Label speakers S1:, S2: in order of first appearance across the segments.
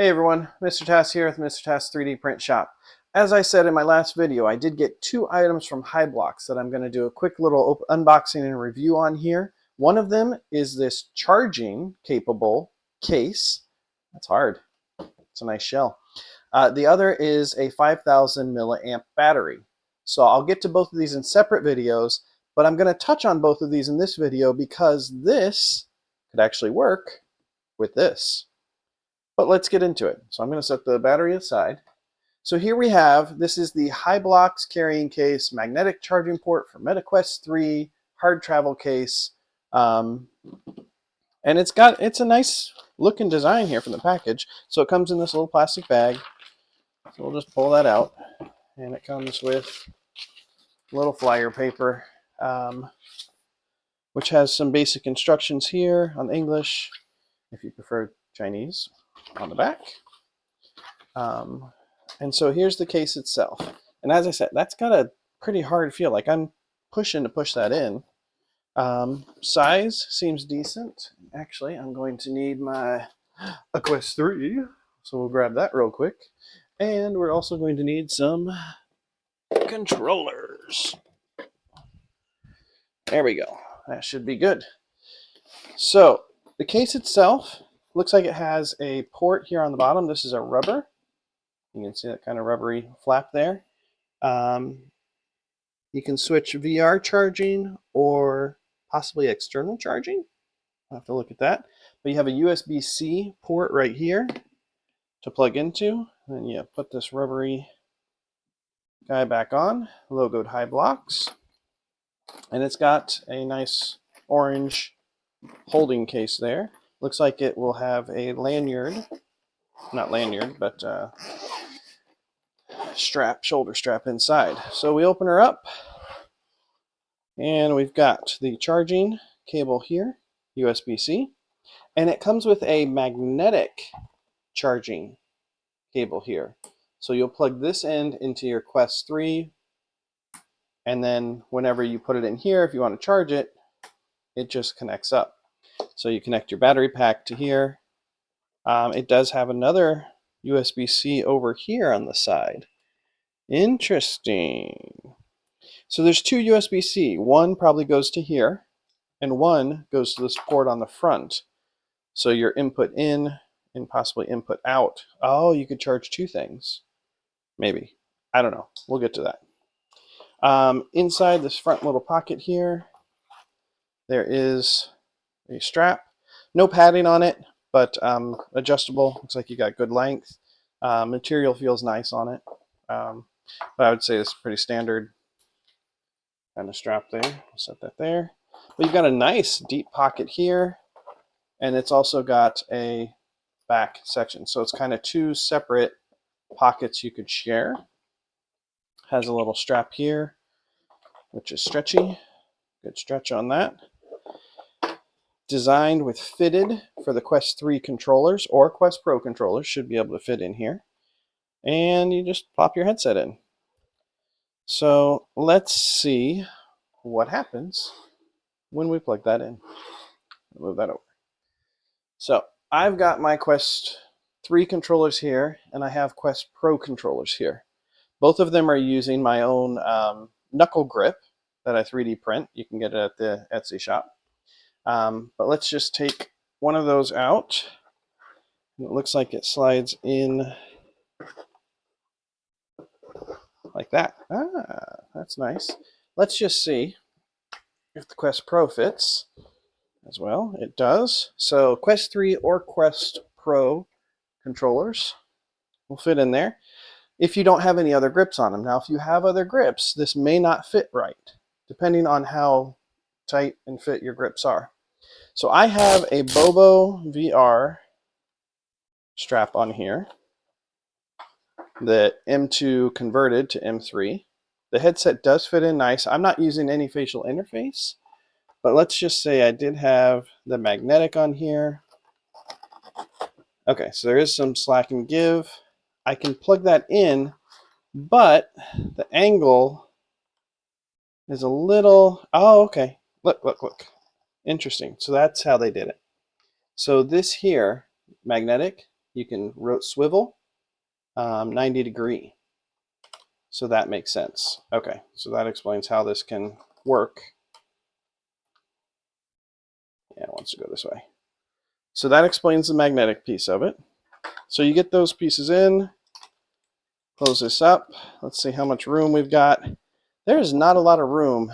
S1: Hey everyone, MrTass here with MrTass 3D Print Shop. As I said in my last video, I did get two items from HiBloks that I'm going to do a quick little unboxing and review on here. One of them is this charging capable case. That's hard. It's a nice shell. The other is a 5,000 milliamp battery. So I'll get to both of these in separate videos, but I'm going to touch on both of these in this video because this could actually work with this. But let's get into it. So I'm going to set the battery aside. So here we have, this is the HiBloks carrying case, magnetic charging port for MetaQuest 3, hard travel case. And it's a nice looking design here from the package. So it comes in this little plastic bag. So we'll just pull that out. And it comes with a little flyer paper, which has some basic instructions here on English, if you prefer Chinese, on the back. And so here's the case itself. And as I said, that's got a pretty hard feel. Like I'm pushing to push that in. Size seems decent. Actually, I'm going to need my Quest 3. So we'll grab that real quick. And we're also going to need some controllers. There we go. That should be good. So the case itself looks like it has a port here on the bottom. This is a rubber. You can see that kind of rubbery flap there. You can switch VR charging or possibly external charging. I'll have to look at that. But you have a USB-C port right here to plug into. And then you put this rubbery guy back on, logoed HiBloks. And it's got a nice orange holding case there. Looks like it will have a lanyard, not lanyard, but shoulder strap inside. So we open her up and we've got the charging cable here, USB-C, and it comes with a magnetic charging cable here. So you'll plug this end into your Quest 3, and then whenever you put it in here, if you want to charge it, it just connects up. So you connect your battery pack to here. It does have another USB-C over here on the side. Interesting. So there's two USB-C. One probably goes to here, and one goes to this port on the front. So your input in and possibly input out. Oh, you could charge two things. Maybe. I don't know. We'll get to that. Inside this front little pocket here, there is a strap. No padding on it, but adjustable. Looks like you got good length. Material feels nice on it. But I would say it's pretty standard kind of strap there. I'll set that there. But you've got a nice deep pocket here, and it's also got a back section. So it's kind of two separate pockets you could share. Has a little strap here, which is stretchy. Good stretch on that. Designed with fitted for the Quest 3 controllers or Quest Pro controllers, should be able to fit in here. And you just pop your headset in. So let's see what happens when we plug that in. Move that over. So I've got my Quest 3 controllers here, and I have Quest Pro controllers here. Both of them are using my own knuckle grip that I 3D print. You can get it at the Etsy shop. But let's just take one of those out. It looks like it slides in like that. Ah, that's nice. Let's just see if the Quest Pro fits as well. It does. So Quest 3 or Quest Pro controllers will fit in there if you don't have any other grips on them. Now, if you have other grips, this may not fit right, depending on how tight and fit your grips are. So I have a Bobo VR strap on here, the M2 converted to M3. The headset does fit in nice. I'm not using any facial interface, but let's just say I did have the magnetic on here. Okay, so there is some slack and give. I can plug that in, but the angle is a little, oh, okay. Look. Interesting. So that's how they did it. So this here, magnetic, you can swivel 90 degree. So that makes sense. Okay, so that explains how this can work. Yeah, it wants to go this way. So that explains the magnetic piece of it. So you get those pieces in, close this up. Let's see how much room we've got. There is not a lot of room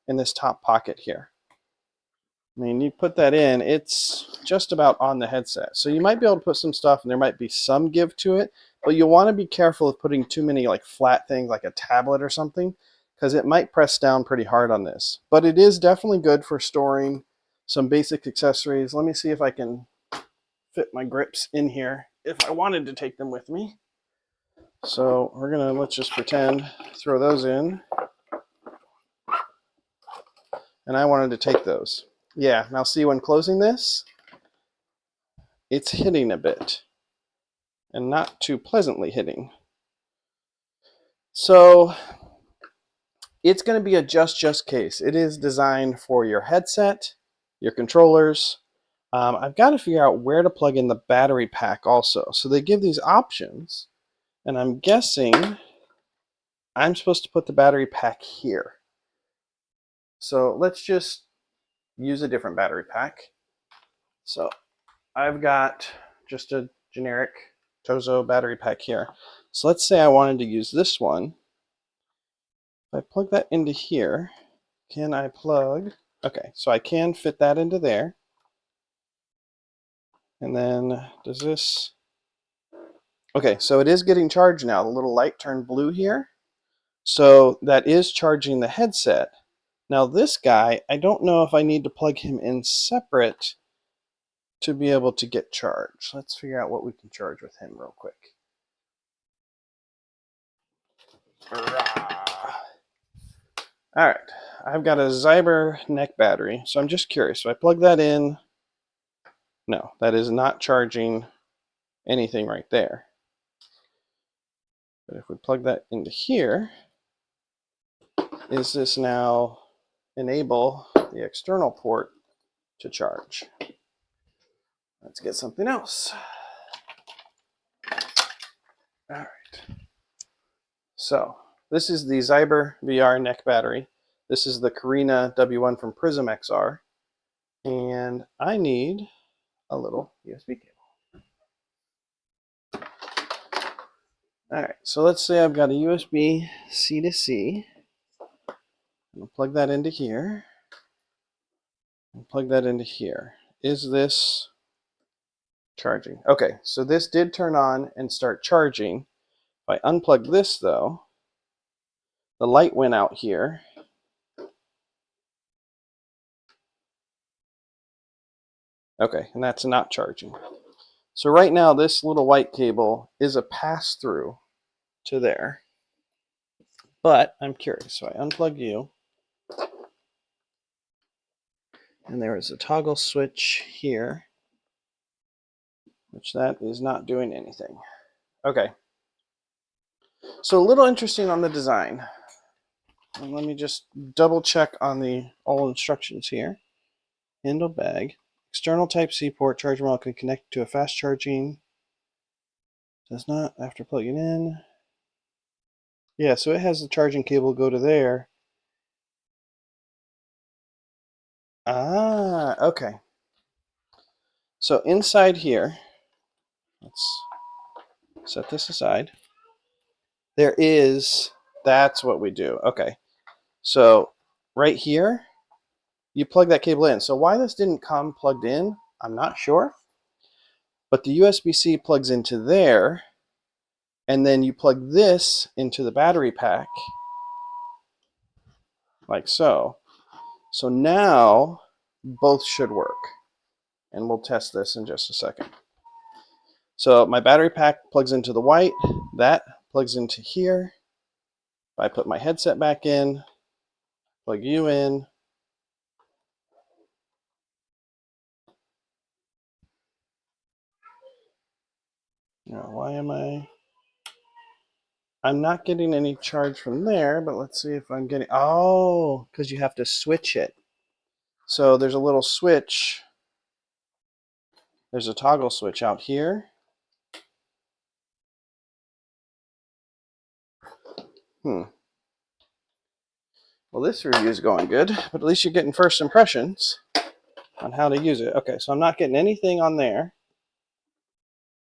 S1: in this top pocket here. I mean, you put that in, it's just about on the headset. So you might be able to put some stuff and there might be some give to it, but you'll want to be careful of putting too many like flat things like a tablet or something, because it might press down pretty hard on this. But it is definitely good for storing some basic accessories. Let me see if I can fit my grips in here if I wanted to take them with me. So we're gonna, let's just pretend, throw those in. And I wanted to take those. Yeah, now see when closing this, it's hitting a bit and not too pleasantly hitting. So it's going to be a just case. It is designed for your headset, your controllers. I've got to figure out where to plug in the battery pack also. So they give these options, and I'm guessing I'm supposed to put the battery pack here. So let's just use a different battery pack. So I've got just a generic Tozo battery pack here. So let's say I wanted to use this one. If I plug that into here, can I plug? Okay, so I can fit that into there. And then does this? Okay, so it is getting charged now. The little light turned blue here. So that is charging the headset. Now this guy, I don't know if I need to plug him in separate to be able to get charged. Let's figure out what we can charge with him real quick. All right, I've got a Zyber neck battery, so I'm just curious. So I plug that in. No, that is not charging anything right there. But if we plug that into here, is this now enable the external port to charge? Let's get something else. All right. So this is the Zyber VR neck battery. This is the Carina W1 from Prism XR. And I need a little USB cable. All right, so let's say I've got a USB C to C. I'll plug that into here. And plug that into here. Is this charging? Okay, so this did turn on and start charging. If I unplug this though, the light went out here. Okay, and that's not charging. So right now this little white cable is a pass-through to there. But I'm curious, so I unplug you. And there is a toggle switch here, which that is not doing anything. Okay. So a little interesting on the design. And let me just double check on the all instructions here. Handle bag. External Type-C port charger model can connect to a fast charging. Does not after plugging in. Yeah, so it has the charging cable go to there. Ah, okay. So inside here, let's set this aside. There is, that's what we do. Okay. So right here, you plug that cable in. So why this didn't come plugged in, I'm not sure. But the USB-C plugs into there, and then you plug this into the battery pack, like so. So now both should work. And we'll test this in just a second. So my battery pack plugs into the white, that plugs into here. If I put my headset back in, plug you in. Now, why am I'm not getting any charge from there, but let's see if I'm getting, oh, because you have to switch it. So there's a little switch. There's a toggle switch out here. Well, this review is going good, but at least you're getting first impressions on how to use it. Okay, so I'm not getting anything on there.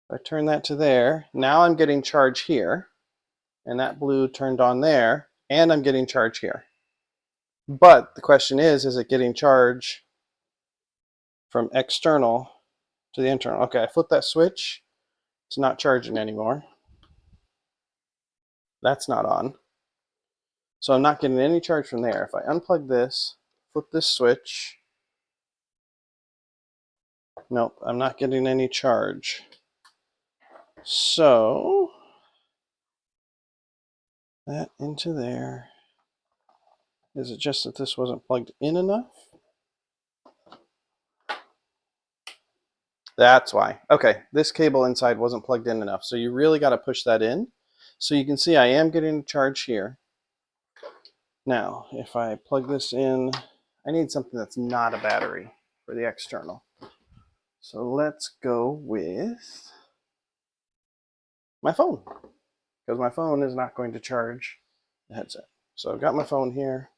S1: If I turn that to there, now I'm getting charge here, and that blue turned on there, and I'm getting charge here. But the question is it getting charge from external to the internal? Okay, I flip that switch. It's not charging anymore. That's not on. So I'm not getting any charge from there. If I unplug this, flip this switch, nope, I'm not getting any charge. So that into there. Is it just that this wasn't plugged in enough? That's why. Okay, this cable inside wasn't plugged in enough. So you really got to push that in. So you can see I am getting a charge here. Now, if I plug this in, I need something that's not a battery for the external. So let's go with my phone, because my phone is not going to charge the headset. So I've got my phone here.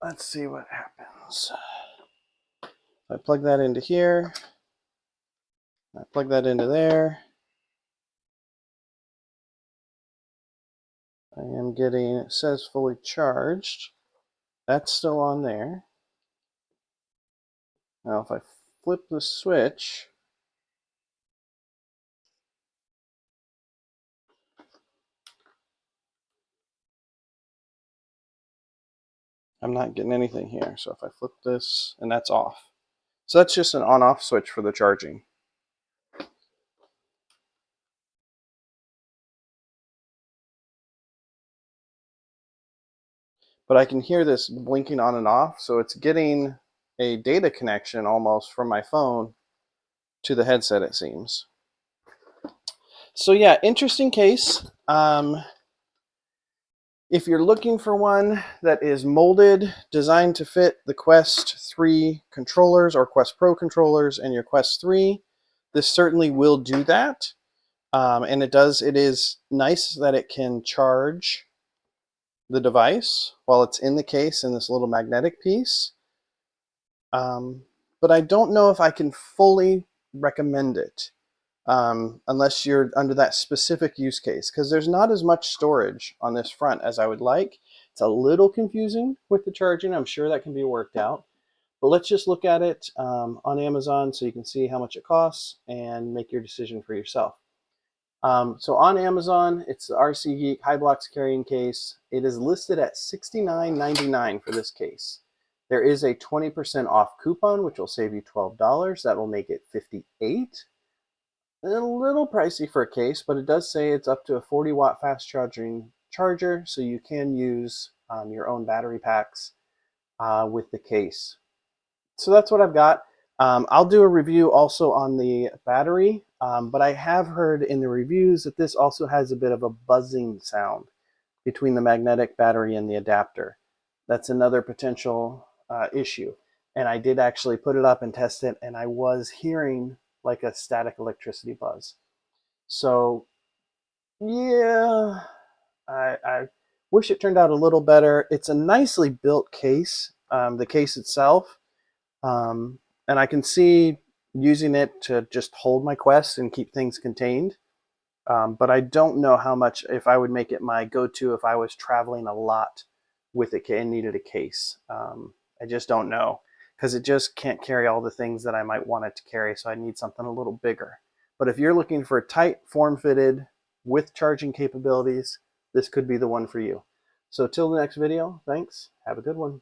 S1: Let's see what happens. I plug that into here. I plug that into there. I am getting, it says fully charged. That's still on there. Now if I flip the switch, I'm not getting anything here. So if I flip this, and that's off. So that's just an on-off switch for the charging. But I can hear this blinking on and off, so it's getting a data connection almost from my phone to the headset, it seems. So yeah, interesting case. If you're looking for one that is molded, designed to fit the Quest 3 controllers or Quest Pro controllers and your Quest 3, this certainly will do that. And it is nice that it can charge the device while it's in the case in this little magnetic piece. But I don't know if I can fully recommend it unless you're under that specific use case, because there's not as much storage on this front as I would like. It's a little confusing with the charging. I'm sure that can be worked out. But let's just look at it on Amazon so you can see how much it costs and make your decision for yourself. So on Amazon, it's the RC Geek HiBloks carrying case. It is listed at $69.99 for this case. There is a 20% off coupon, which will save you $12. That will make it $58. A little pricey for a case, but it does say it's up to a 40-watt fast charging charger, so you can use your own battery packs with the case. So that's what I've got. I'll do a review also on the battery, but I have heard in the reviews that this also has a bit of a buzzing sound between the magnetic battery and the adapter. That's another potential issue. And I did actually put it up and test it, and I was hearing like a static electricity buzz. So yeah, I wish it turned out a little better. It's a nicely built case, the case itself. And I can see using it to just hold my Quest and keep things contained. But I don't know how much, if I would make it my go-to if I was traveling a lot with it and needed a case. I just don't know, because it just can't carry all the things that I might want it to carry, so I need something a little bigger. But if you're looking for tight, form-fitted, with charging capabilities, this could be the one for you. So till the next video, thanks. Have a good one.